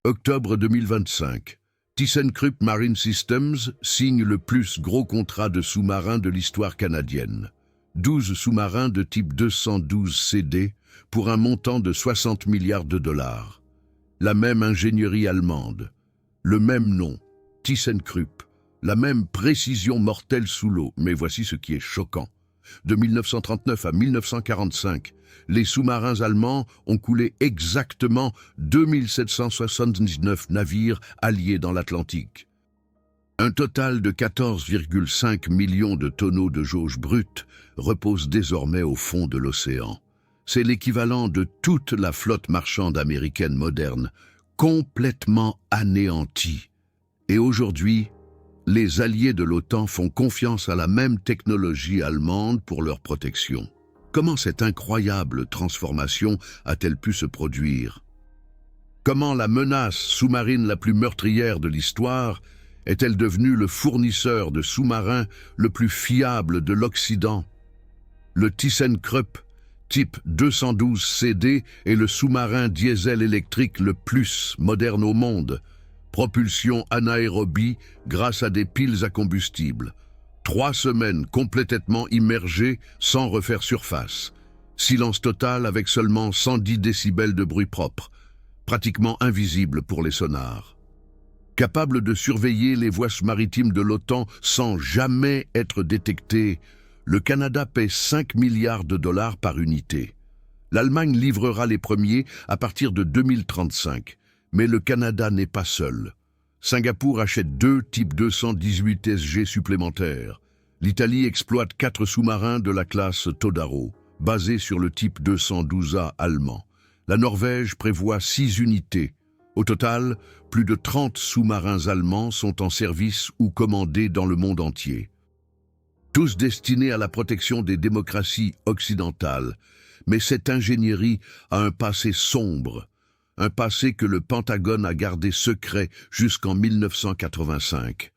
Octobre 2025. ThyssenKrupp Marine Systems signe le plus gros contrat de sous-marins de l'histoire canadienne. 12 sous-marins de type 212 CD pour un montant de 60 milliards de dollars. La même ingénierie allemande, le même nom, ThyssenKrupp, la même précision mortelle sous l'eau, mais voici ce qui est choquant. De 1939 à 1945, les sous-marins allemands ont coulé exactement 2779 navires alliés dans l'Atlantique. Un total de 14,5 millions de tonneaux de jauge brute repose désormais au fond de l'océan. C'est l'équivalent de toute la flotte marchande américaine moderne, complètement anéantie. Et aujourd'hui, les alliés de l'OTAN font confiance à la même technologie allemande pour leur protection. Comment cette incroyable transformation a-t-elle pu se produire? Comment la menace sous-marine la plus meurtrière de l'histoire est-elle devenue le fournisseur de sous-marins le plus fiable de l'Occident? Le ThyssenKrupp type 212 CD est le sous-marin diesel électrique le plus moderne au monde. Propulsion anaérobie grâce à des piles à combustible. 3 semaines complètement immergées sans refaire surface. Silence total avec seulement 110 décibels de bruit propre, pratiquement invisible pour les sonars. Capable de surveiller les voies maritimes de l'OTAN sans jamais être détecté, le Canada paie 5 milliards de dollars par unité. L'Allemagne livrera les premiers à partir de 2035. Mais le Canada n'est pas seul. Singapour achète 2 types 218 SG supplémentaires. L'Italie exploite 4 sous-marins de la classe Todaro, basés sur le type 212A allemand. La Norvège prévoit 6 unités. Au total, plus de 30 sous-marins allemands sont en service ou commandés dans le monde entier. Tous destinés à la protection des démocraties occidentales. Mais cette ingénierie a un passé sombre. Un passé que le Pentagone a gardé secret jusqu'en 1985.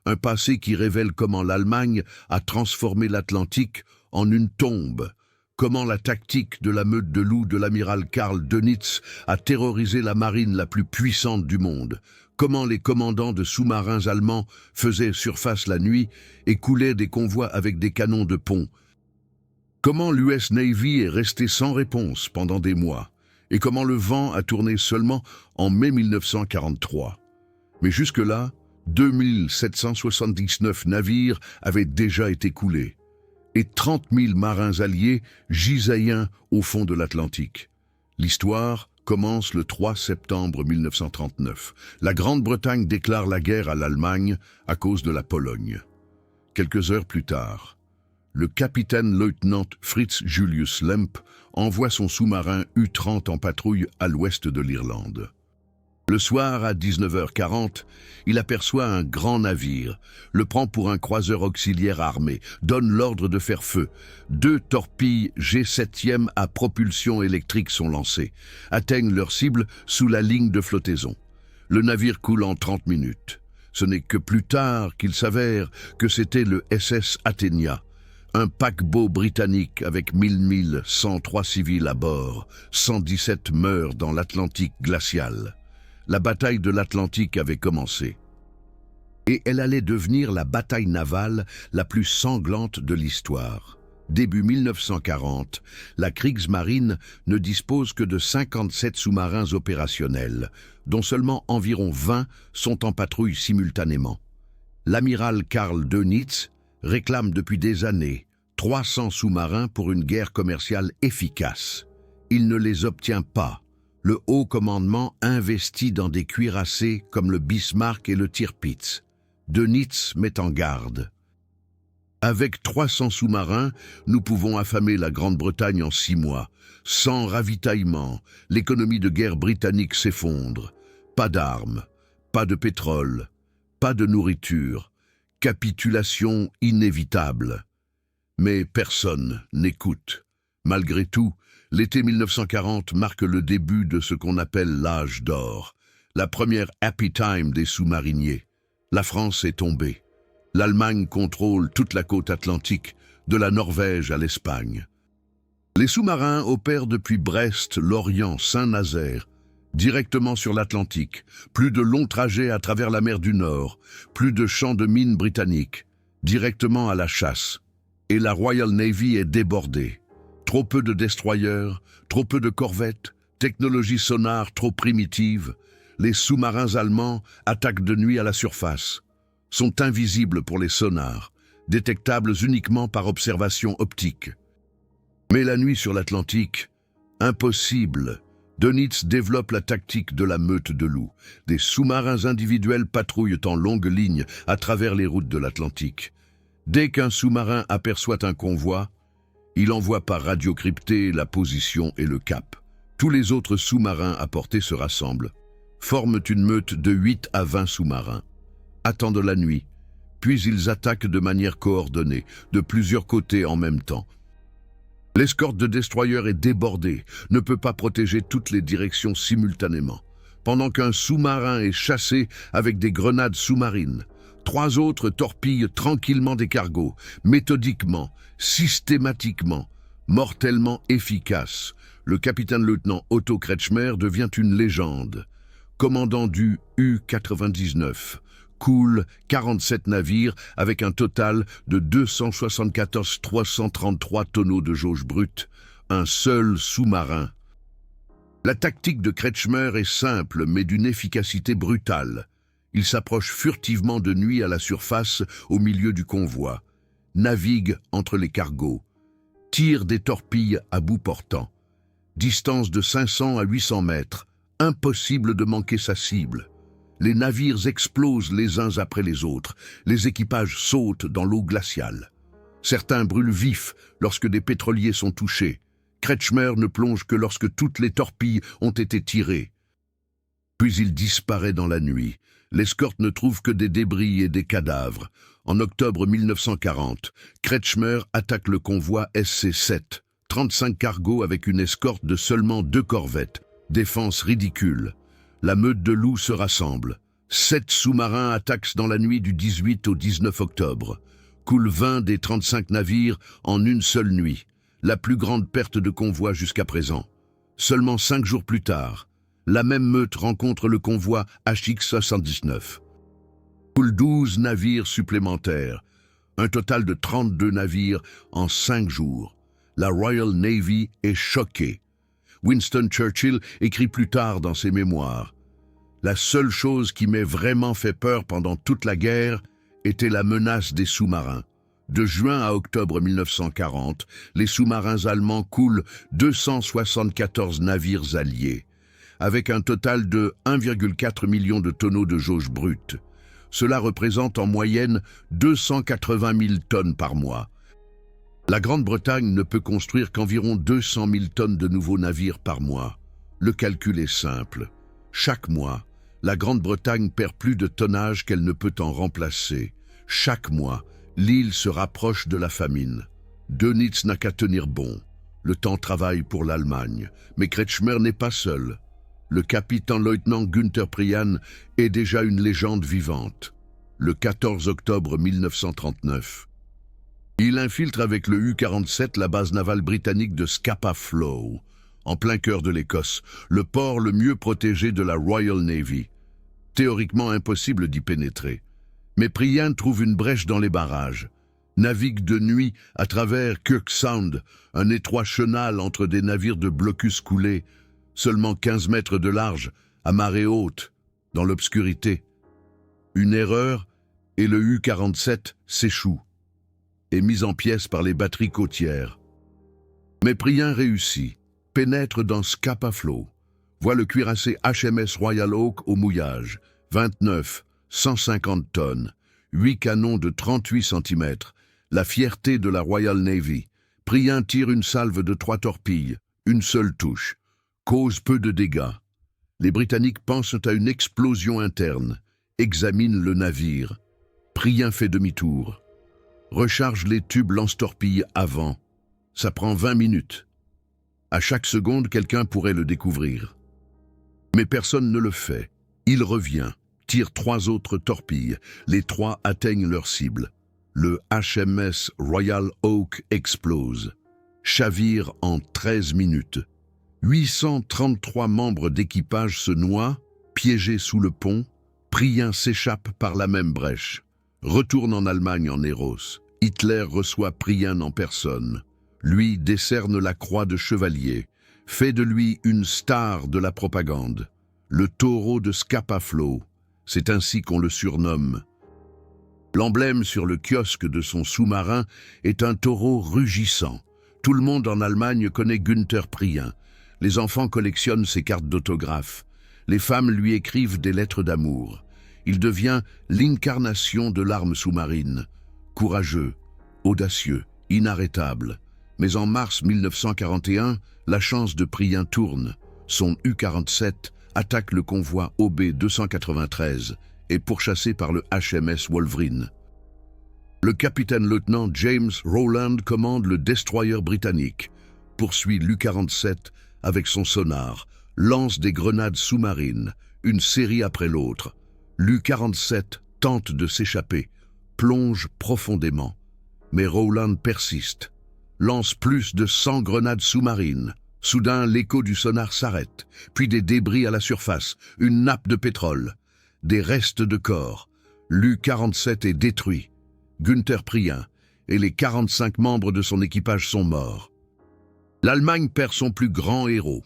Un passé qui révèle comment l'Allemagne a transformé l'Atlantique en une tombe, comment la tactique de la meute de loups de l'amiral Karl Dönitz a terrorisé la marine la plus puissante du monde, comment les commandants de sous-marins allemands faisaient surface la nuit et coulaient des convois avec des canons de pont, comment l'US Navy est resté sans réponse pendant des mois, et comment le vent a tourné seulement en mai 1943. Mais jusque-là, 2779 navires avaient déjà été coulés, et 30 000 marins alliés gisaient au fond de l'Atlantique. L'histoire commence le 3 septembre 1939. La Grande-Bretagne déclare la guerre à l'Allemagne à cause de la Pologne. Quelques heures plus tard, le capitaine-lieutenant Fritz Julius Lemp envoie son sous-marin U-30 en patrouille à l'ouest de l'Irlande. Le soir, à 19h40, il aperçoit un grand navire, le prend pour un croiseur auxiliaire armé, donne l'ordre de faire feu. 2 torpilles G7e à propulsion électrique sont lancées, atteignent leur cible sous la ligne de flottaison. Le navire coule en 30 minutes. Ce n'est que plus tard qu'il s'avère que c'était le SS Athenia, un paquebot britannique avec 1103 civils à bord. 117 meurent dans l'Atlantique glacial. La bataille de l'Atlantique avait commencé. Et elle allait devenir la bataille navale la plus sanglante de l'histoire. Début 1940, la Kriegsmarine ne dispose que de 57 sous-marins opérationnels, dont seulement environ 20 sont en patrouille simultanément. L'amiral Karl Dönitz réclame depuis des années 300 sous-marins pour une guerre commerciale efficace. Il ne les obtient pas. Le haut commandement investit dans des cuirassés comme le Bismarck et le Tirpitz. Dönitz met en garde. Avec 300 sous-marins, nous pouvons affamer la Grande-Bretagne en 6 mois. Sans ravitaillement, l'économie de guerre britannique s'effondre. Pas d'armes, pas de pétrole, pas de nourriture. Capitulation inévitable. Mais personne n'écoute. Malgré tout, l'été 1940 marque le début de ce qu'on appelle l'âge d'or, la première happy time des sous-mariniers. La France est tombée. L'Allemagne contrôle toute la côte atlantique, de la Norvège à l'Espagne. Les sous-marins opèrent depuis Brest, Lorient, Saint-Nazaire, Directement sur l'Atlantique, plus de longs trajets à travers la mer du Nord, plus de champs de mines britanniques, directement à la chasse. Et la Royal Navy est débordée. Trop peu de destroyers, trop peu de corvettes, technologie sonar trop primitive. Les sous-marins allemands attaquent de nuit à la surface, sont invisibles pour les sonars, détectables uniquement par observation optique. Mais la nuit sur l'Atlantique, impossible. Dönitz développe la tactique de la meute de loups. Des sous-marins individuels patrouillent en longue ligne à travers les routes de l'Atlantique. Dès qu'un sous-marin aperçoit un convoi, il envoie par radio cryptée la position et le cap. Tous les autres sous-marins à portée se rassemblent, forment une meute de 8 à 20 sous-marins, attendent la nuit, puis ils attaquent de manière coordonnée, de plusieurs côtés en même temps. L'escorte de destroyers est débordée, ne peut pas protéger toutes les directions simultanément. Pendant qu'un sous-marin est chassé avec des grenades sous-marines, 3 autres torpillent tranquillement des cargos, méthodiquement, systématiquement, mortellement efficaces. Le capitaine-lieutenant Otto Kretschmer devient une légende. Commandant du U-99, coule 47 navires avec un total de 274 333 tonneaux de jauge brute, un seul sous-marin. La tactique de Kretschmer est simple mais d'une efficacité brutale. Il s'approche furtivement de nuit à la surface au milieu du convoi, navigue entre les cargos, tire des torpilles à bout portant. Distance de 500 à 800 mètres, impossible de manquer sa cible. Les navires explosent les uns après les autres, les équipages sautent dans l'eau glaciale. Certains brûlent vifs lorsque des pétroliers sont touchés. Kretschmer ne plonge que lorsque toutes les torpilles ont été tirées. Puis il disparaît dans la nuit. L'escorte ne trouve que des débris et des cadavres. En octobre 1940, Kretschmer attaque le convoi SC-7, 35 cargos avec une escorte de seulement 2 corvettes. Défense ridicule. La meute de loups se rassemble. 7 sous-marins attaquent dans la nuit du 18 au 19 octobre. Coulent 20 des 35 navires en une seule nuit. La plus grande perte de convoi jusqu'à présent. Seulement 5 jours plus tard, la même meute rencontre le convoi HX-79. Coulent 12 navires supplémentaires. Un total de 32 navires en 5 jours. La Royal Navy est choquée. Winston Churchill écrit plus tard dans ses mémoires « La seule chose qui m'ait vraiment fait peur pendant toute la guerre était la menace des sous-marins. De juin à octobre 1940, les sous-marins allemands coulent 274 navires alliés, avec un total de 1,4 million de tonneaux de jauge brute. Cela représente en moyenne 280 000 tonnes par mois. La Grande-Bretagne ne peut construire qu'environ 200 000 tonnes de nouveaux navires par mois. Le calcul est simple. Chaque mois, la Grande-Bretagne perd plus de tonnage qu'elle ne peut en remplacer. Chaque mois, l'île se rapproche de la famine. Dönitz n'a qu'à tenir bon. Le temps travaille pour l'Allemagne, mais Kretschmer n'est pas seul. Le capitaine-lieutenant Günther Prian est déjà une légende vivante. Le 14 octobre 1939, il infiltre avec le U-47 la base navale britannique de Scapa Flow, en plein cœur de l'Écosse, le port le mieux protégé de la Royal Navy. Théoriquement impossible d'y pénétrer. Mais Prian trouve une brèche dans les barrages, navigue de nuit à travers Kirk Sound, un étroit chenal entre des navires de blocus coulés, seulement 15 mètres de large, à marée haute, dans l'obscurité. Une erreur, et le U-47 s'échoue, est mis en pièces par les batteries côtières. Mais Prian réussit, pénètre dans Scapa Flow, voit le cuirassé HMS Royal Oak au mouillage, 29, 150 tonnes, 8 canons de 38 cm, la fierté de la Royal Navy. Prian tire une salve de 3 torpilles, une seule touche, cause peu de dégâts. Les Britanniques pensent à une explosion interne, examinent le navire. Prian fait demi-tour. Recharge les tubes lance-torpilles avant. Ça prend 20 minutes. À chaque seconde, quelqu'un pourrait le découvrir. Mais personne ne le fait. Il revient, tire 3 autres torpilles. Les 3 atteignent leur cible. Le HMS Royal Oak explose. Chavire en 13 minutes. 833 membres d'équipage se noient, piégés sous le pont. Prien s'échappe par la même brèche. Retourne en Allemagne en Héros. Hitler reçoit Prien en personne. Lui décerne la croix de chevalier, fait de lui une star de la propagande. Le taureau de Scapa Flow, c'est ainsi qu'on le surnomme. L'emblème sur le kiosque de son sous-marin est un taureau rugissant. Tout le monde en Allemagne connaît Günther Prien. Les enfants collectionnent ses cartes d'autographe. Les femmes lui écrivent des lettres d'amour. Il devient l'incarnation de l'arme sous-marine. Courageux, audacieux, inarrêtable. Mais en mars 1941, la chance de Prien tourne. Son U-47 attaque le convoi OB-293 et pourchassé par le HMS Wolverine. Le capitaine-lieutenant James Rowland commande le destroyer britannique, poursuit l'U-47 avec son sonar, lance des grenades sous-marines, une série après l'autre. L'U-47 tente de s'échapper, plonge profondément. Mais Rowland persiste, lance plus de 100 grenades sous-marines. Soudain, l'écho du sonar s'arrête, puis des débris à la surface, une nappe de pétrole, des restes de corps. L'U-47 est détruit. Günther Prien et les 45 membres de son équipage sont morts. L'Allemagne perd son plus grand héros.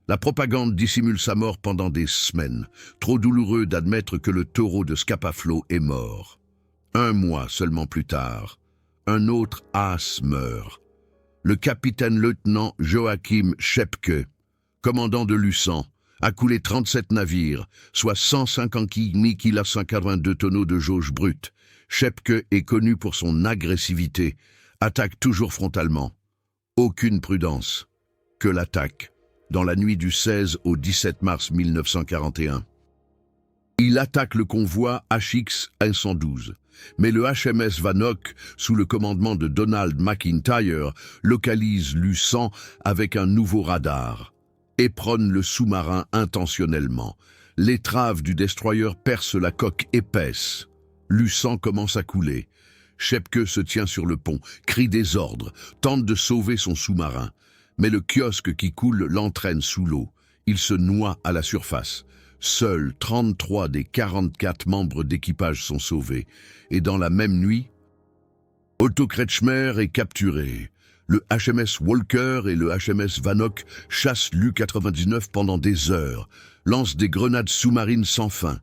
La propagande dissimule sa mort pendant des semaines, trop douloureux d'admettre que le taureau de Scapa Flow est mort. 1 mois seulement plus tard, un autre as meurt. Le capitaine-lieutenant Joachim Schepke, commandant de l'U-100, a coulé 37 navires, soit 150 kg 182 tonneaux de jauge brute. Schepke est connu pour son agressivité, attaque toujours frontalement. Aucune prudence, que l'attaque, dans la nuit du 16 au 17 mars 1941. Il attaque le convoi HX-112, mais le HMS Vanoc, sous le commandement de Donald McIntyre, localise l'U-100 avec un nouveau radar. Éperonne le sous-marin intentionnellement. L'étrave du destroyer perce la coque épaisse. L'U-100 commence à couler. Schepke se tient sur le pont, crie des ordres, tente de sauver son sous-marin. Mais le kiosque qui coule l'entraîne sous l'eau. Il se noie à la surface. Seuls 33 des 44 membres d'équipage sont sauvés. Et dans la même nuit, Otto Kretschmer est capturé. Le HMS Walker et le HMS Vanoc chassent l'U-99 pendant des heures, lancent des grenades sous-marines sans fin.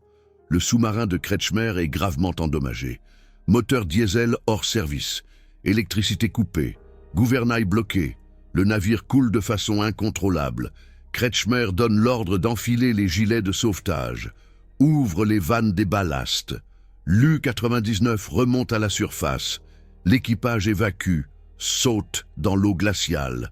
Le sous-marin de Kretschmer est gravement endommagé. Moteur diesel hors service, électricité coupée, gouvernail bloqué. Le navire coule de façon incontrôlable. Kretschmer donne l'ordre d'enfiler les gilets de sauvetage, ouvre les vannes des ballasts. L'U-99 remonte à la surface. L'équipage évacue, saute dans l'eau glaciale.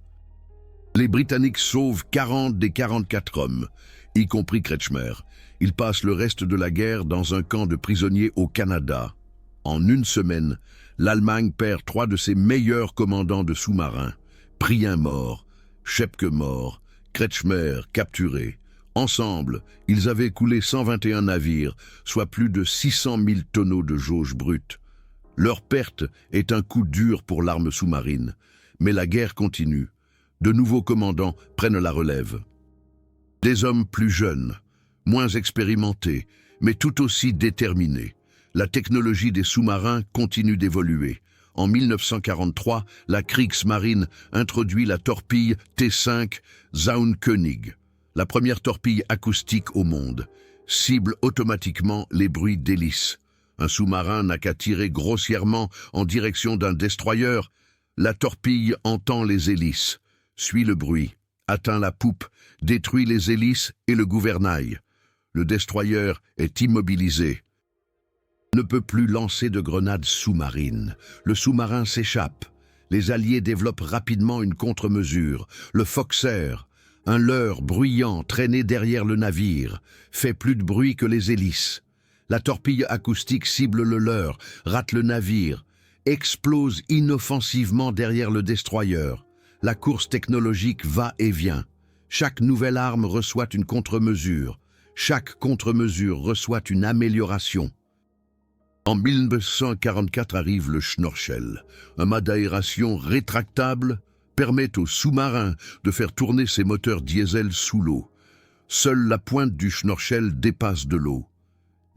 Les Britanniques sauvent 40 des 44 hommes, y compris Kretschmer. Ils passent le reste de la guerre dans un camp de prisonniers au Canada. En une semaine, l'Allemagne perd 3 de ses meilleurs commandants de sous-marins. Prien mort, Schepke mort, Kretschmer capturé. Ensemble, ils avaient coulé 121 navires, soit plus de 600 000 tonneaux de jauge brute. Leur perte est un coup dur pour l'arme sous-marine, mais la guerre continue. De nouveaux commandants prennent la relève. Des hommes plus jeunes, moins expérimentés, mais tout aussi déterminés. La technologie des sous-marins continue d'évoluer. En 1943, la Kriegsmarine introduit la torpille T5 Zaunkönig, la première torpille acoustique au monde, cible automatiquement les bruits d'hélice. Un sous-marin n'a qu'à tirer grossièrement en direction d'un destroyer. La torpille entend les hélices, suit le bruit, atteint la poupe, détruit les hélices et le gouvernail. Le destroyer est immobilisé. Ne peut plus lancer de grenades sous-marines. Le sous-marin s'échappe. Les Alliés développent rapidement une contre-mesure. Le Foxer, un leurre bruyant traîné derrière le navire, fait plus de bruit que les hélices. La torpille acoustique cible le leurre, rate le navire, explose inoffensivement derrière le destroyer. La course technologique va et vient. Chaque nouvelle arme reçoit une contre-mesure. Chaque contre-mesure reçoit une amélioration. En 1944 arrive le Schnorchel, un mât d'aération rétractable, permet aux sous-marins de faire tourner ses moteurs diesel sous l'eau. Seule la pointe du schnorchel dépasse de l'eau.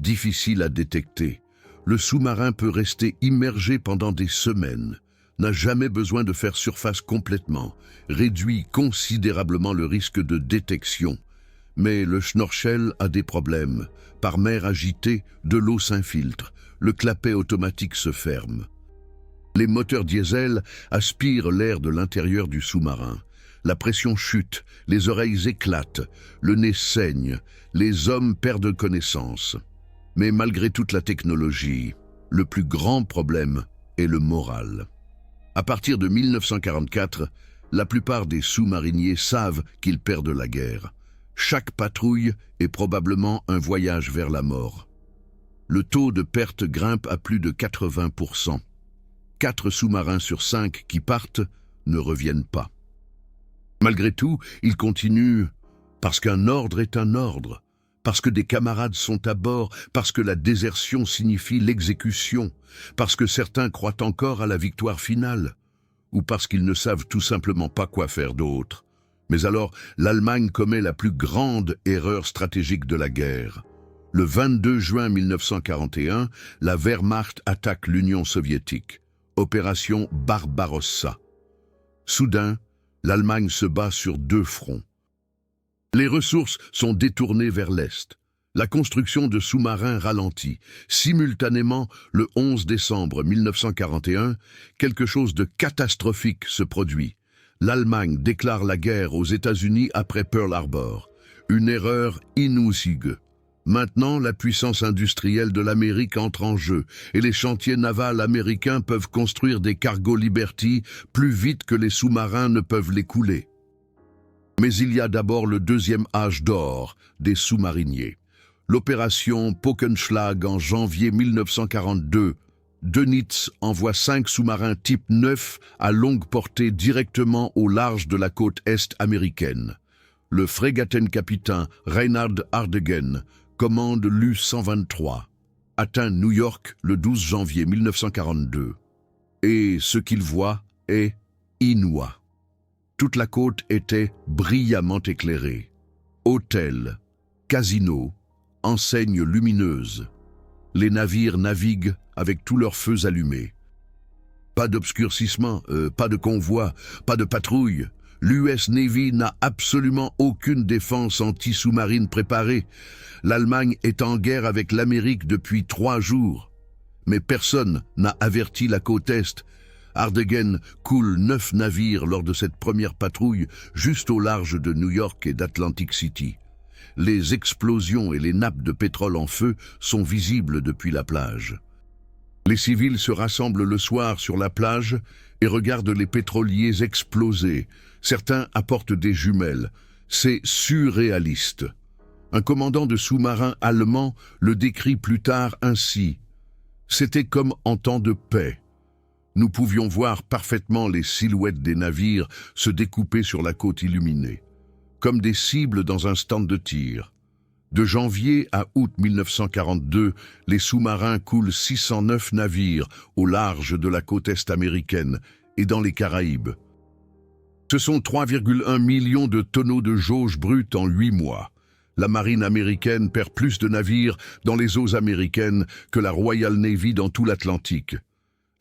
Difficile à détecter, le sous-marin peut rester immergé pendant des semaines, n'a jamais besoin de faire surface complètement, réduit considérablement le risque de détection. Mais le schnorchel a des problèmes. Par mer agitée, de l'eau s'infiltre, le clapet automatique se ferme. Les moteurs diesel aspirent l'air de l'intérieur du sous-marin. La pression chute, les oreilles éclatent, le nez saigne, les hommes perdent connaissance. Mais malgré toute la technologie, le plus grand problème est le moral. À partir de 1944, la plupart des sous-mariniers savent qu'ils perdent la guerre. Chaque patrouille est probablement un voyage vers la mort. Le taux de perte grimpe à plus de 80%. 4 sous-marins sur 5 qui partent ne reviennent pas. Malgré tout, ils continuent parce qu'un ordre est un ordre, parce que des camarades sont à bord, parce que la désertion signifie l'exécution, parce que certains croient encore à la victoire finale, ou parce qu'ils ne savent tout simplement pas quoi faire d'autre. Mais alors, l'Allemagne commet la plus grande erreur stratégique de la guerre. Le 22 juin 1941, la Wehrmacht attaque l'Union soviétique. Opération Barbarossa. Soudain, l'Allemagne se bat sur 2 fronts. Les ressources sont détournées vers l'Est. La construction de sous-marins ralentit. Simultanément, le 11 décembre 1941, quelque chose de catastrophique se produit. L'Allemagne déclare la guerre aux États-Unis après Pearl Harbor. Une erreur inouïe. Maintenant, la puissance industrielle de l'Amérique entre en jeu et les chantiers navals américains peuvent construire des cargos Liberty plus vite que les sous-marins ne peuvent les couler. Mais il y a d'abord le deuxième âge d'or des sous-mariniers. L'opération Pockenschlag en janvier 1942. Dönitz envoie 5 sous-marins type 9 à longue portée directement au large de la côte est américaine. Le frégatenkapitaine Reinhard Ardegen commande l'U-123, atteint New York le 12 janvier 1942. Et ce qu'il voit est inouï. Toute la côte était brillamment éclairée. Hôtels, casinos, enseignes lumineuses. Les navires naviguent avec tous leurs feux allumés. Pas d'obscurcissement, pas de convoi, pas de patrouille. L'US Navy n'a absolument aucune défense anti-sous-marine préparée. L'Allemagne est en guerre avec l'Amérique depuis 3 jours. Mais personne n'a averti la côte Est. Ardegen coule 9 navires lors de cette première patrouille juste au large de New York et d'Atlantic City. Les explosions et les nappes de pétrole en feu sont visibles depuis la plage. Les civils se rassemblent le soir sur la plage et regardent les pétroliers exploser. Certains apportent des jumelles. C'est surréaliste. Un commandant de sous-marin allemand le décrit plus tard ainsi. C'était comme en temps de paix. Nous pouvions voir parfaitement les silhouettes des navires se découper sur la côte illuminée, comme des cibles dans un stand de tir. De janvier à août 1942, les sous-marins coulent 609 navires au large de la côte est américaine et dans les Caraïbes. Ce sont 3,1 millions de tonneaux de jauge brute en 8 mois. La marine américaine perd plus de navires dans les eaux américaines que la Royal Navy dans tout l'Atlantique.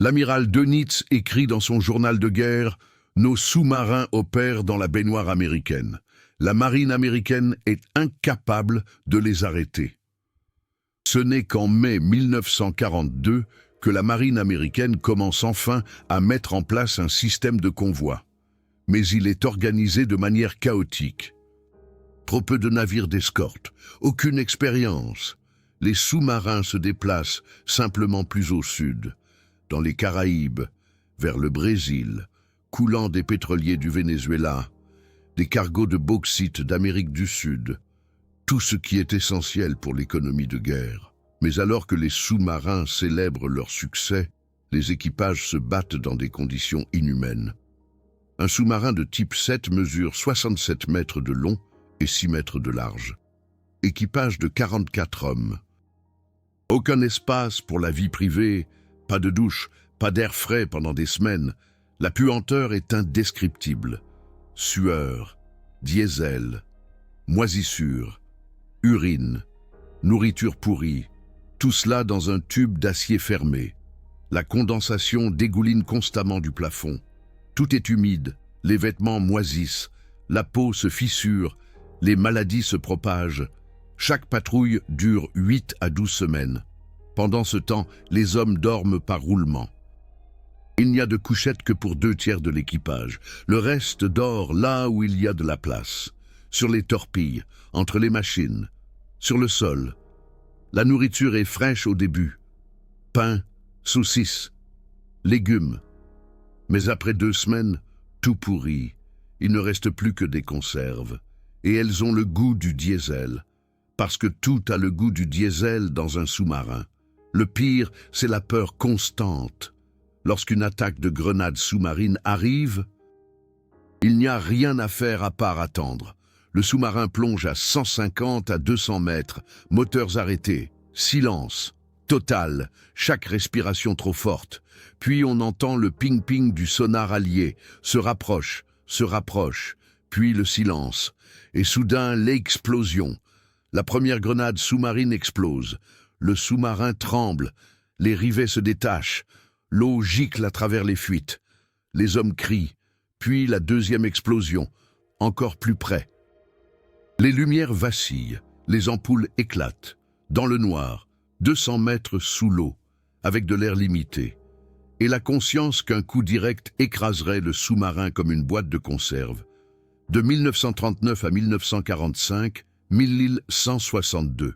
L'amiral Dönitz écrit dans son journal de guerre « Nos sous-marins opèrent dans la baignoire américaine. La marine américaine est incapable de les arrêter. » Ce n'est qu'en mai 1942 que la marine américaine commence enfin à mettre en place un système de convoi. Mais il est organisé de manière chaotique. Trop peu de navires d'escorte, aucune expérience. Les sous-marins se déplacent simplement plus au sud, dans les Caraïbes, vers le Brésil, coulant des pétroliers du Venezuela, des cargos de bauxite d'Amérique du Sud, tout ce qui est essentiel pour l'économie de guerre. Mais alors que les sous-marins célèbrent leur succès, les équipages se battent dans des conditions inhumaines. Un sous-marin de type 7 mesure 67 mètres de long et 6 mètres de large. Équipage de 44 hommes. Aucun espace pour la vie privée, pas de douche, pas d'air frais pendant des semaines. La puanteur est indescriptible. Sueur, diesel, moisissure, urine, nourriture pourrie, tout cela dans un tube d'acier fermé. La condensation dégouline constamment du plafond. Tout est humide, les vêtements moisissent, la peau se fissure, les maladies se propagent. Chaque patrouille dure 8 à 12 semaines. Pendant ce temps, les hommes dorment par roulement. Il n'y a de couchette que pour 2/3 de l'équipage. Le reste dort là où il y a de la place. Sur les torpilles, entre les machines, sur le sol. La nourriture est fraîche au début. Pain, saucisses, légumes. Mais après 2 semaines, tout pourrit. Il ne reste plus que des conserves. Et elles ont le goût du diesel. Parce que tout a le goût du diesel dans un sous-marin. Le pire, c'est la peur constante. Lorsqu'une attaque de grenade sous-marine arrive, il n'y a rien à faire à part attendre. Le sous-marin plonge à 150 à 200 mètres, moteurs arrêtés, silence, total, chaque respiration trop forte. Puis on entend le ping-ping du sonar allié, se rapproche, puis le silence. Et soudain, l'explosion. La première grenade sous-marine explose. Le sous-marin tremble, les rivets se détachent. L'eau gicle à travers les fuites. Les hommes crient. Puis la deuxième explosion, encore plus près. Les lumières vacillent, les ampoules éclatent. Dans le noir, 200 mètres sous l'eau, avec de l'air limité. Et la conscience qu'un coup direct écraserait le sous-marin comme une boîte de conserve. De 1939 à 1945, 1162.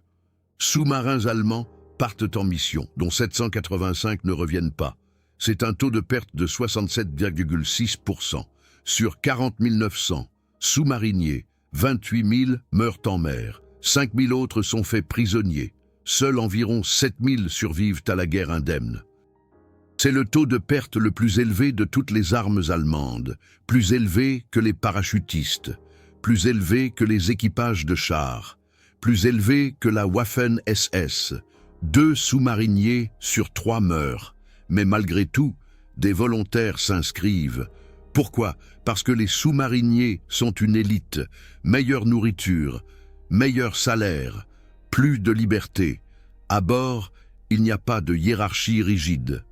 Sous-marins allemands partent en mission, dont 785 ne reviennent pas. C'est un taux de perte de 67,6%. Sur 40 900 sous-mariniers, 28 000 meurent en mer. 5 000 autres sont faits prisonniers. Seuls environ 7 000 survivent à la guerre indemne. C'est le taux de perte le plus élevé de toutes les armes allemandes, plus élevé que les parachutistes, plus élevé que les équipages de chars, plus élevé que la Waffen-SS. 2 sous-mariniers sur 3 meurent. Mais malgré tout, des volontaires s'inscrivent. Pourquoi? Parce que les sous-mariniers sont une élite. Meilleure nourriture, meilleur salaire, plus de liberté. À bord, il n'y a pas de hiérarchie rigide.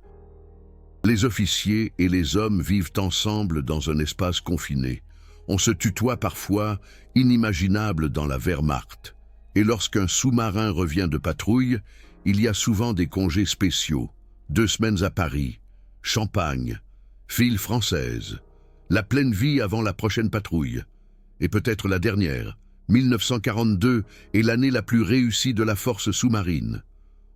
Les officiers et les hommes vivent ensemble dans un espace confiné. On se tutoie parfois, inimaginable dans la Wehrmacht. Et lorsqu'un sous-marin revient de patrouille, il y a souvent des congés spéciaux. 2 semaines à Paris, champagne, file française, la pleine vie avant la prochaine patrouille. Et peut-être la dernière, 1942 est l'année la plus réussie de la force sous-marine.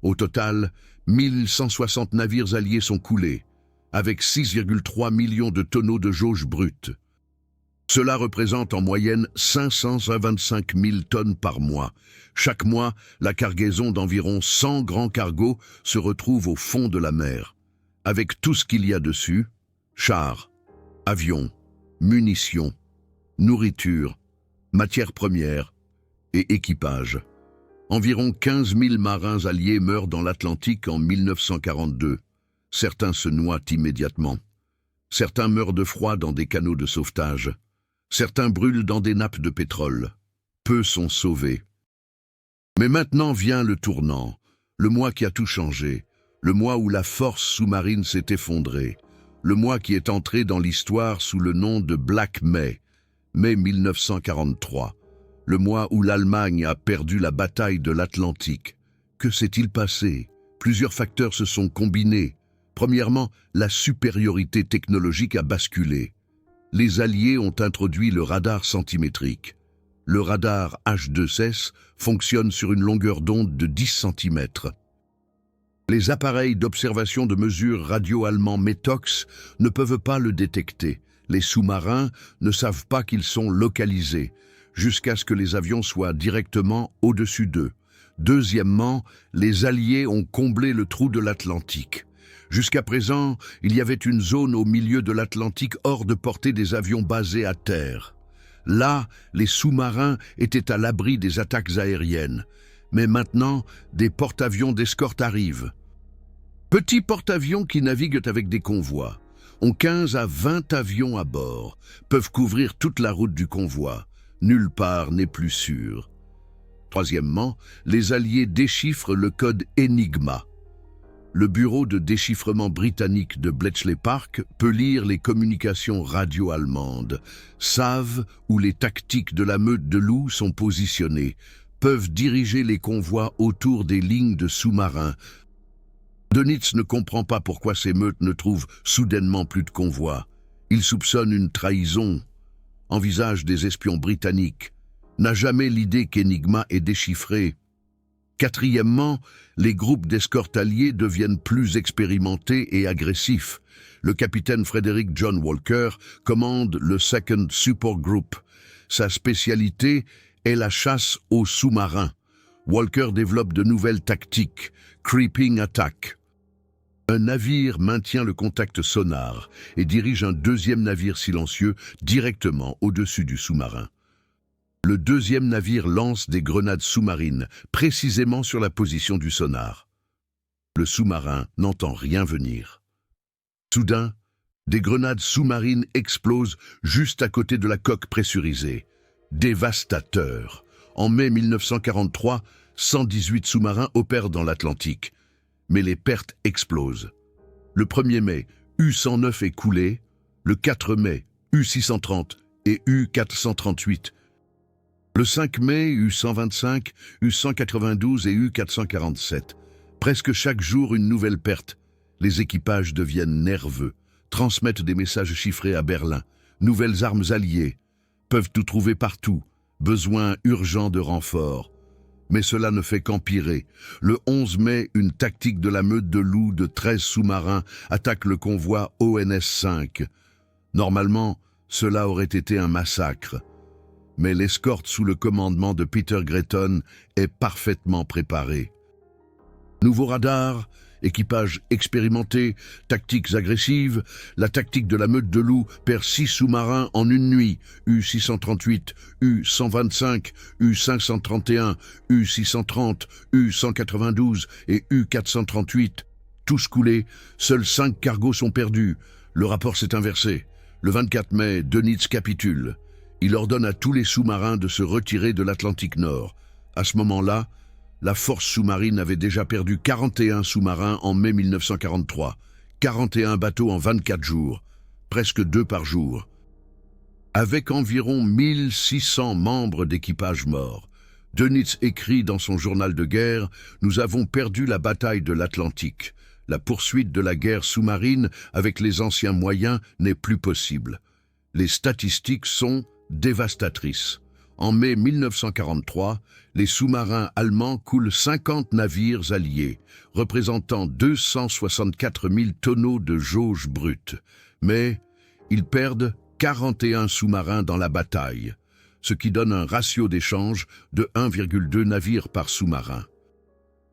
Au total, 1160 navires alliés sont coulés, avec 6,3 millions de tonneaux de jauge brute. Cela représente en moyenne 525 000 tonnes par mois. Chaque mois, la cargaison d'environ 100 grands cargos se retrouve au fond de la mer. Avec tout ce qu'il y a dessus, chars, avions, munitions, nourriture, matières premières et équipages. Environ 15 000 marins alliés meurent dans l'Atlantique en 1942. Certains se noient immédiatement. Certains meurent de froid dans des canaux de sauvetage. Certains brûlent dans des nappes de pétrole. Peu sont sauvés. Mais maintenant vient le tournant, le mois qui a tout changé, le mois où la force sous-marine s'est effondrée, le mois qui est entré dans l'histoire sous le nom de Black May, mai 1943, le mois où l'Allemagne a perdu la bataille de l'Atlantique. Que s'est-il passé? Plusieurs facteurs se sont combinés. Premièrement, la supériorité technologique a basculé. Les Alliés ont introduit le radar centimétrique. Le radar H2S fonctionne sur une longueur d'onde de 10 cm. Les appareils d'observation de mesure radio allemands METOX ne peuvent pas le détecter. Les sous-marins ne savent pas qu'ils sont localisés, jusqu'à ce que les avions soient directement au-dessus d'eux. Deuxièmement, les Alliés ont comblé le trou de l'Atlantique. Jusqu'à présent, il y avait une zone au milieu de l'Atlantique hors de portée des avions basés à terre. Là, les sous-marins étaient à l'abri des attaques aériennes. Mais maintenant, des porte-avions d'escorte arrivent. Petits porte-avions qui naviguent avec des convois. ont 15 à 20 avions à bord, peuvent couvrir toute la route du convoi. Nulle part n'est plus sûr. Troisièmement, les Alliés déchiffrent le code Enigma. Le bureau de déchiffrement britannique de Bletchley Park peut lire les communications radio allemandes, savent où les tactiques de la meute de loups sont positionnées, peuvent diriger les convois autour des lignes de sous-marins. Dönitz ne comprend pas pourquoi ces meutes ne trouvent soudainement plus de convois. Il soupçonne une trahison, envisage des espions britanniques, n'a jamais l'idée qu'Enigma est déchiffré. Quatrièmement, les groupes d'escorte alliés deviennent plus expérimentés et agressifs. Le capitaine Frederick John Walker commande le Second Support Group. Sa spécialité est la chasse aux sous-marins. Walker développe de nouvelles tactiques, creeping attack. Un navire maintient le contact sonar et dirige un deuxième navire silencieux directement au-dessus du sous-marin. Le deuxième navire lance des grenades sous-marines, précisément sur la position du sonar. Le sous-marin n'entend rien venir. Soudain, des grenades sous-marines explosent juste à côté de la coque pressurisée. Dévastateur. En mai 1943, 118 sous-marins opèrent dans l'Atlantique. Mais les pertes explosent. Le 1er mai, U-109 est coulé. Le 4 mai, U-630 et U-438. Le 5 mai, U-125, U-192 et U-447. Presque chaque jour, une nouvelle perte. Les équipages deviennent nerveux, transmettent des messages chiffrés à Berlin. Nouvelles armes alliées, peuvent tout trouver partout. Besoin urgent de renforts. Mais cela ne fait qu'empirer. Le 11 mai, une tactique de la meute de loups de 13 sous-marins attaque le convoi ONS-5. Normalement, cela aurait été un massacre. Mais l'escorte sous le commandement de Peter Gretton est parfaitement préparée. Nouveau radar, équipage expérimenté, tactiques agressives, la tactique de la meute de loups perd 6 sous-marins en une nuit, U-638, U-125, U-531, U-630, U-192 et U-438. Tous coulés, seuls 5 cargos sont perdus. Le rapport s'est inversé. Le 24 mai, Dönitz capitule. Il ordonne à tous les sous-marins de se retirer de l'Atlantique Nord. À ce moment-là, la force sous-marine avait déjà perdu 41 sous-marins en mai 1943, 41 bateaux en 24 jours, presque 2 par jour. Avec environ 1600 membres d'équipage morts, Dönitz écrit dans son journal de guerre « Nous avons perdu la bataille de l'Atlantique. La poursuite de la guerre sous-marine avec les anciens moyens n'est plus possible. Les statistiques sont dévastatrices. En mai 1943, les sous-marins allemands coulent 50 navires alliés, représentant 264 000 tonneaux de jauge brute. Mais ils perdent 41 sous-marins dans la bataille, ce qui donne un ratio d'échange de 1,2 navires par sous-marin.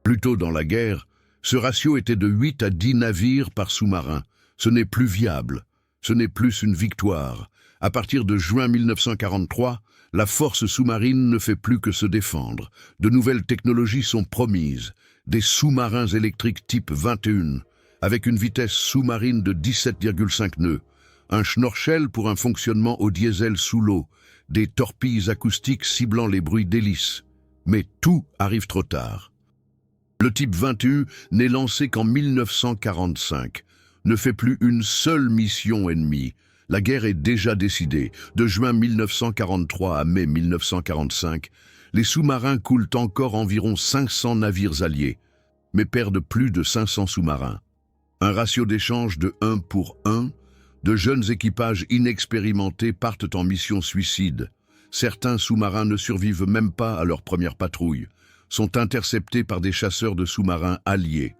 Plus tôt dans la guerre, ce ratio était de 8 à 10 navires par sous-marin. Ce n'est plus viable, ce n'est plus une victoire. À partir de juin 1943, la force sous-marine ne fait plus que se défendre. De nouvelles technologies sont promises. Des sous-marins électriques type 21, avec une vitesse sous-marine de 17,5 nœuds. Un schnorchel pour un fonctionnement au diesel sous l'eau. Des torpilles acoustiques ciblant les bruits d'hélice. Mais tout arrive trop tard. Le type 21 n'est lancé qu'en 1945. Ne fait plus une seule mission ennemie. La guerre est déjà décidée. De juin 1943 à mai 1945, les sous-marins coulent encore environ 500 navires alliés, mais perdent plus de 500 sous-marins. Un ratio d'échange de 1 pour 1, de jeunes équipages inexpérimentés partent en mission suicide. Certains sous-marins ne survivent même pas à leur première patrouille, sont interceptés par des chasseurs de sous-marins alliés.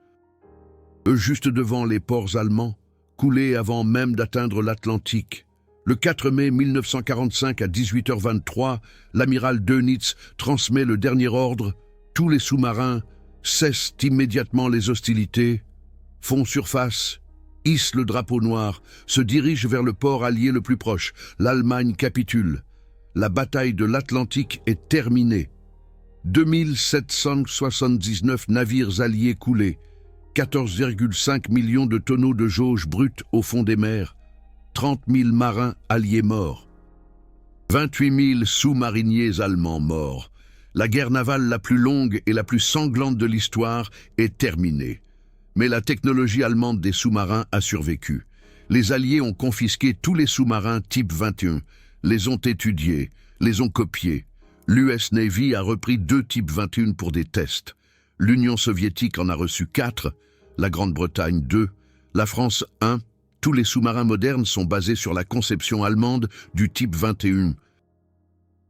Eux juste devant les ports allemands, coulés avant même d'atteindre l'Atlantique. Le 4 mai 1945 à 18h23, l'amiral Dönitz transmet le dernier ordre. Tous les sous-marins cessent immédiatement les hostilités, font surface, hissent le drapeau noir, se dirigent vers le port allié le plus proche. L'Allemagne capitule. La bataille de l'Atlantique est terminée. 2779 navires alliés coulés, 14,5 millions de tonneaux de jauge brute au fond des mers, 30 000 marins alliés morts, 28 000 sous-mariniers allemands morts. La guerre navale la plus longue et la plus sanglante de l'histoire est terminée. Mais la technologie allemande des sous-marins a survécu. Les Alliés ont confisqué tous les sous-marins type 21, les ont étudiés, les ont copiés. L'US Navy a repris 2 types 21 pour des tests. L'Union soviétique en a reçu 4, la Grande-Bretagne 2, la France 1. Tous les sous-marins modernes sont basés sur la conception allemande du type 21.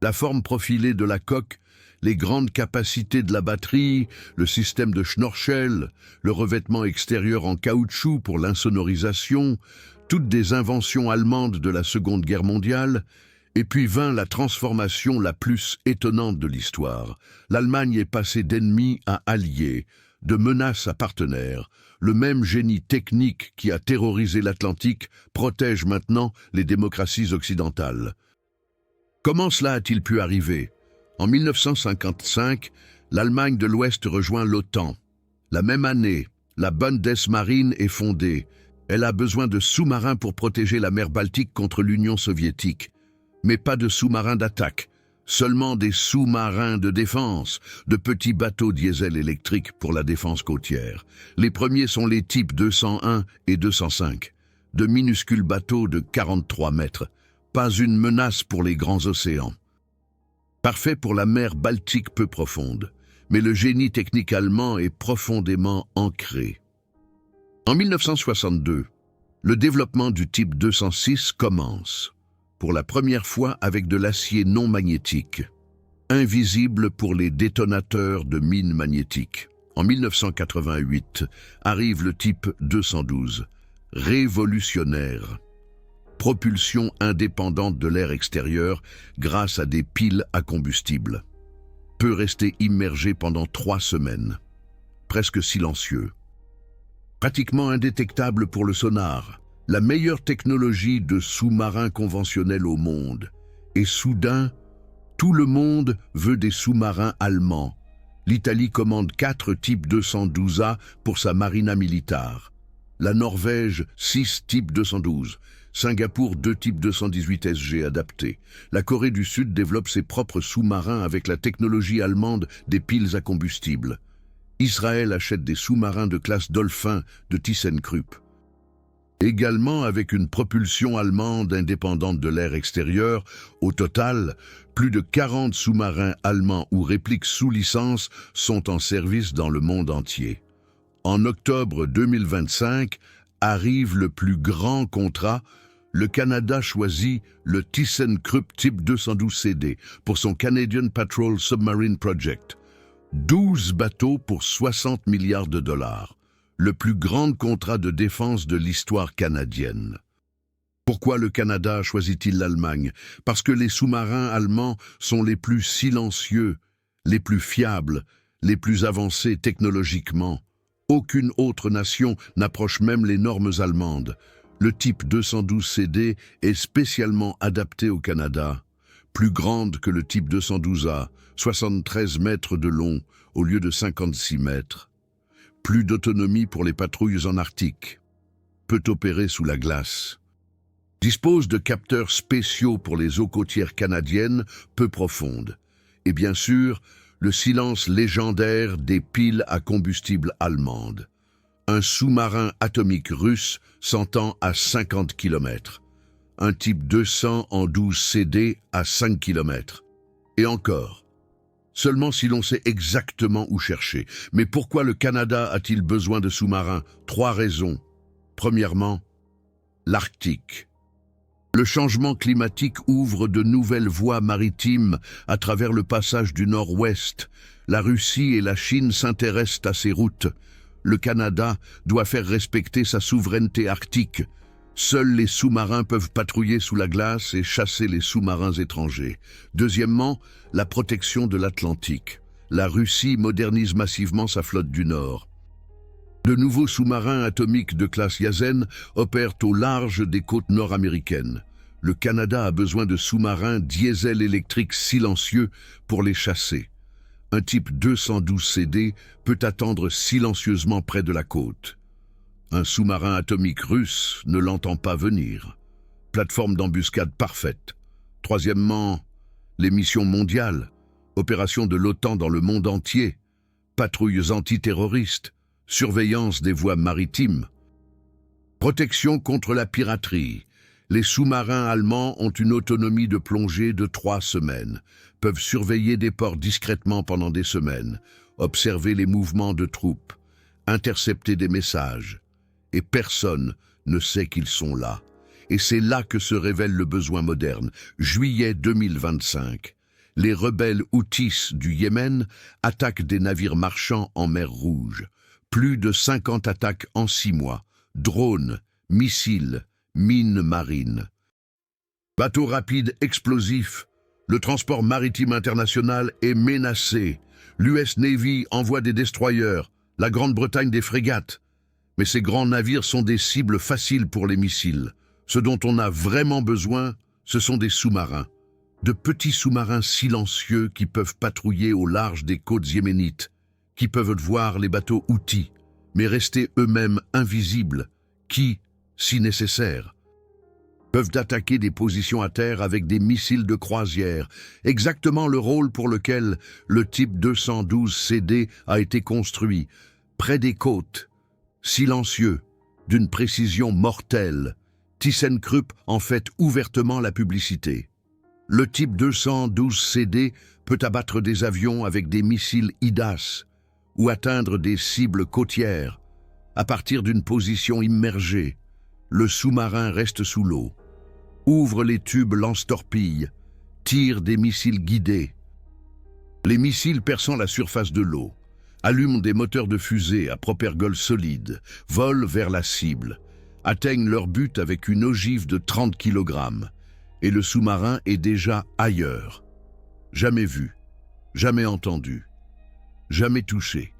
La forme profilée de la coque, les grandes capacités de la batterie, le système de Schnorchel, le revêtement extérieur en caoutchouc pour l'insonorisation, toutes des inventions allemandes de la Seconde Guerre mondiale, et puis vint la transformation la plus étonnante de l'histoire. L'Allemagne est passée d'ennemi à allié, de menace à partenaire. Le même génie technique qui a terrorisé l'Atlantique protège maintenant les démocraties occidentales. Comment cela a-t-il pu arriver ? En 1955, l'Allemagne de l'Ouest rejoint l'OTAN. La même année, la Bundesmarine est fondée. Elle a besoin de sous-marins pour protéger la mer Baltique contre l'Union soviétique. Mais pas de sous-marins d'attaque, seulement des sous-marins de défense, de petits bateaux diesel électriques pour la défense côtière. Les premiers sont les types 201 et 205, de minuscules bateaux de 43 mètres. Pas une menace pour les grands océans. Parfait pour la mer Baltique peu profonde, mais le génie technique allemand est profondément ancré. En 1962, le développement du type 206 commence, pour la première fois avec de l'acier non magnétique, invisible pour les détonateurs de mines magnétiques. En 1988, arrive le type 212, révolutionnaire. Propulsion indépendante de l'air extérieur grâce à des piles à combustible. Peut rester immergé pendant 3 semaines. Presque silencieux. Pratiquement indétectable pour le sonar. La meilleure technologie de sous-marin conventionnel au monde. Et soudain, tout le monde veut des sous-marins allemands. L'Italie commande 4 types 212A pour sa marina militare. La Norvège, 6 types 212. Singapour, 2 types 218 SG adaptés. La Corée du Sud développe ses propres sous-marins avec la technologie allemande des piles à combustible. Israël achète des sous-marins de classe Dolphin de ThyssenKrupp. Également avec une propulsion allemande indépendante de l'air extérieur, au total, plus de 40 sous-marins allemands ou répliques sous licence sont en service dans le monde entier. En octobre 2025, arrive le plus grand contrat. Le Canada choisit le ThyssenKrupp Type 212 CD pour son Canadian Patrol Submarine Project. 12 bateaux pour 60 milliards de dollars. Le plus grand contrat de défense de l'histoire canadienne. Pourquoi le Canada choisit-il l'Allemagne? Parce que les sous-marins allemands sont les plus silencieux, les plus fiables, les plus avancés technologiquement. Aucune autre nation n'approche même les normes allemandes. Le type 212 CD est spécialement adapté au Canada. Plus grande que le type 212A, 73 mètres de long au lieu de 56 mètres. Plus d'autonomie pour les patrouilles en Arctique. Peut opérer sous la glace. Dispose de capteurs spéciaux pour les eaux côtières canadiennes peu profondes. Et bien sûr, le silence légendaire des piles à combustible allemandes. Un sous-marin atomique russe s'entend à 50 km. Un type 200 en 12 CD à 5 km. Et encore, seulement si l'on sait exactement où chercher. Mais pourquoi le Canada a-t-il besoin de sous-marins? 3 raisons. Premièrement, l'Arctique. Le changement climatique ouvre de nouvelles voies maritimes à travers le passage du Nord-Ouest. La Russie et la Chine s'intéressent à ces routes. Le Canada doit faire respecter sa souveraineté arctique. Seuls les sous-marins peuvent patrouiller sous la glace et chasser les sous-marins étrangers. Deuxièmement, la protection de l'Atlantique. La Russie modernise massivement sa flotte du Nord. De nouveaux sous-marins atomiques de classe Yazen opèrent au large des côtes nord-américaines. Le Canada a besoin de sous-marins diesel électriques silencieux pour les chasser. un type 212 CD peut attendre silencieusement près de la côte. Un sous-marin atomique russe ne l'entend pas venir. Plateforme d'embuscade parfaite. Troisièmement, les missions mondiales, opérations de l'OTAN dans le monde entier, patrouilles antiterroristes, surveillance des voies maritimes, protection contre la piraterie. Les sous-marins allemands ont une autonomie de plongée de 3 semaines, peuvent surveiller des ports discrètement pendant des semaines, observer les mouvements de troupes, intercepter des messages. Et personne ne sait qu'ils sont là. Et c'est là que se révèle le besoin moderne. Juillet 2025. Les rebelles Houthis du Yémen attaquent des navires marchands en mer Rouge. Plus de 50 attaques en 6 mois. Drones, missiles, mines marines. Bateaux rapides explosifs. Le transport maritime international est menacé. L'US Navy envoie des destroyers, la Grande-Bretagne des frégates. Mais ces grands navires sont des cibles faciles pour les missiles. Ce dont on a vraiment besoin, ce sont des sous-marins. De petits sous-marins silencieux qui peuvent patrouiller au large des côtes yéménites, qui peuvent voir les bateaux Houthis, mais rester eux-mêmes invisibles, qui, si nécessaire, peuvent attaquer des positions à terre avec des missiles de croisière, exactement le rôle pour lequel le type 212 CD a été construit, près des côtes, silencieux, d'une précision mortelle. ThyssenKrupp en fait ouvertement la publicité. Le type 212 CD peut abattre des avions avec des missiles IDAS ou atteindre des cibles côtières. À partir d'une position immergée, le sous-marin reste sous l'eau, ouvre les tubes lance-torpilles, tire des missiles guidés. Les missiles perçant la surface de l'eau, allument des moteurs de fusée à propergol solide, volent vers la cible, atteignent leur but avec une ogive de 30 kg, et le sous-marin est déjà ailleurs. Jamais vu, jamais entendu, jamais touché.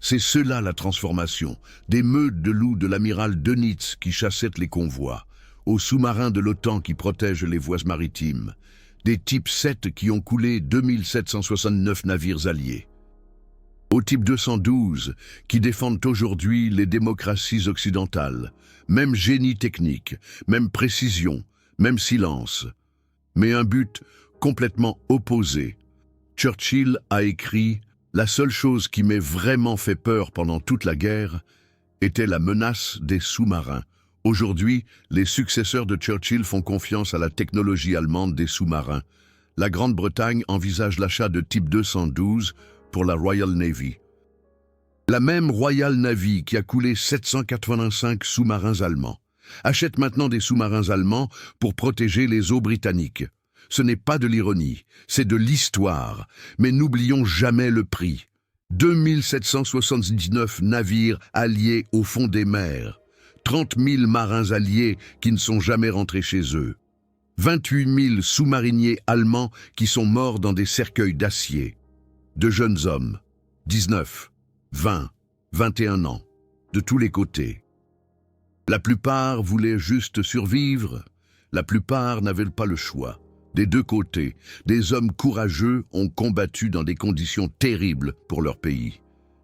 C'est cela la transformation, des meutes de loups de l'amiral Dönitz qui chassaient les convois, aux sous-marins de l'OTAN qui protègent les voies maritimes, des types 7 qui ont coulé 2769 navires alliés, aux types 212 qui défendent aujourd'hui les démocraties occidentales, même génie technique, même précision, même silence, mais un but complètement opposé. Churchill a écrit « La seule chose qui m'ait vraiment fait peur pendant toute la guerre était la menace des sous-marins. » Aujourd'hui, les successeurs de Churchill font confiance à la technologie allemande des sous-marins. La Grande-Bretagne envisage l'achat de type 212 pour la Royal Navy. La même Royal Navy qui a coulé 785 sous-marins allemands achète maintenant des sous-marins allemands pour protéger les eaux britanniques. Ce n'est pas de l'ironie, c'est de l'histoire, mais n'oublions jamais le prix. 2779 navires alliés au fond des mers, 30 000 marins alliés qui ne sont jamais rentrés chez eux, 28 000 sous-mariniers allemands qui sont morts dans des cercueils d'acier, de jeunes hommes, 19, 20, 21 ans, de tous les côtés. La plupart voulaient juste survivre, la plupart n'avaient pas le choix. Des deux côtés, des hommes courageux ont combattu dans des conditions terribles pour leur pays.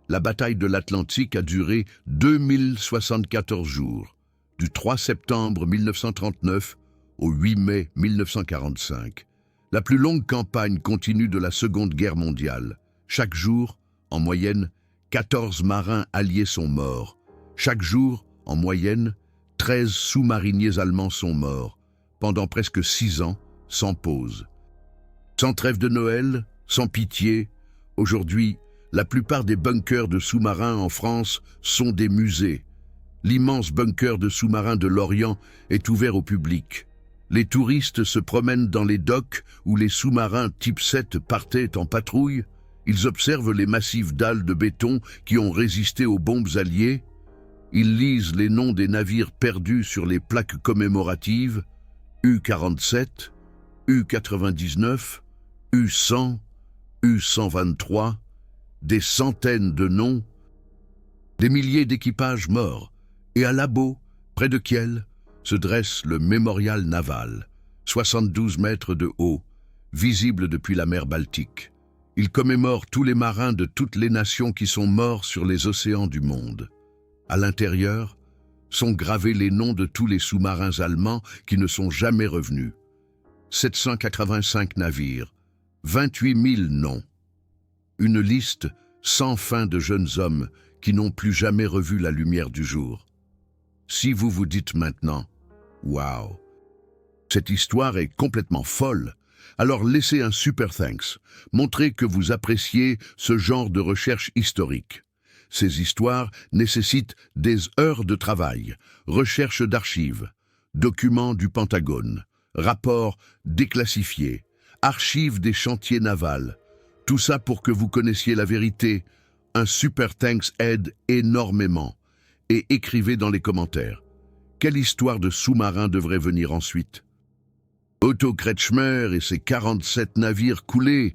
La bataille de l'Atlantique a duré 2074 jours, du 3 septembre 1939 au 8 mai 1945. La plus longue campagne continue de la Seconde Guerre mondiale. Chaque jour, en moyenne, 14 marins alliés sont morts. Chaque jour, en moyenne, 13 sous-mariniers allemands sont morts, pendant presque 6 ans, sans pause. Sans trêve de Noël, sans pitié, aujourd'hui, la plupart des bunkers de sous-marins en France sont des musées. L'immense bunker de sous-marins de Lorient est ouvert au public. Les touristes se promènent dans les docks où les sous-marins type 7 partaient en patrouille. Ils observent les massives dalles de béton qui ont résisté aux bombes alliées. Ils lisent les noms des navires perdus sur les plaques commémoratives, U-47, U-99, U-100, U-123, des centaines de noms, des milliers d'équipages morts, et à Labo, près de Kiel, se dresse le mémorial naval, 72 mètres de haut, visible depuis la mer Baltique. Il commémore tous les marins de toutes les nations qui sont morts sur les océans du monde. À l'intérieur sont gravés les noms de tous les sous-marins allemands qui ne sont jamais revenus. 785 navires, 28 000 noms. Une liste sans fin de jeunes hommes qui n'ont plus jamais revu la lumière du jour. Si vous vous dites maintenant « Waouh, cette histoire est complètement folle », alors laissez un super thanks, montrez que vous appréciez ce genre de recherche historique. Ces histoires nécessitent des heures de travail, recherche d'archives, documents du Pentagone, rapports déclassifiés, archives des chantiers navals. Tout ça pour que vous connaissiez la vérité. Un super thanks aide énormément. Et écrivez dans les commentaires. Quelle histoire de sous-marin devrait venir ensuite? Otto Kretschmer et ses 47 navires coulés,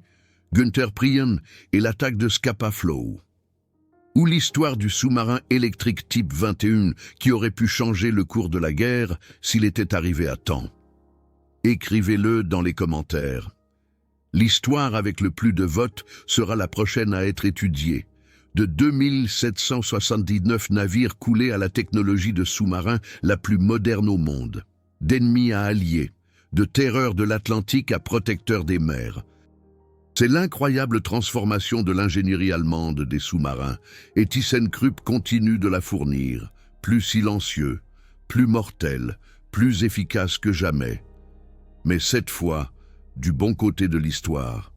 Günther Prien et l'attaque de Scapa Flow. Ou l'histoire du sous-marin électrique type 21 qui aurait pu changer le cours de la guerre s'il était arrivé à temps. Écrivez-le dans les commentaires. L'histoire avec le plus de votes sera la prochaine à être étudiée. De 2779 navires coulés à la technologie de sous-marin la plus moderne au monde. D'ennemis à alliés, de terreur de l'Atlantique à protecteur des mers. C'est l'incroyable transformation de l'ingénierie allemande des sous-marins, et ThyssenKrupp continue de la fournir, plus silencieux, plus mortel, plus efficace que jamais. Mais cette fois, du bon côté de l'histoire.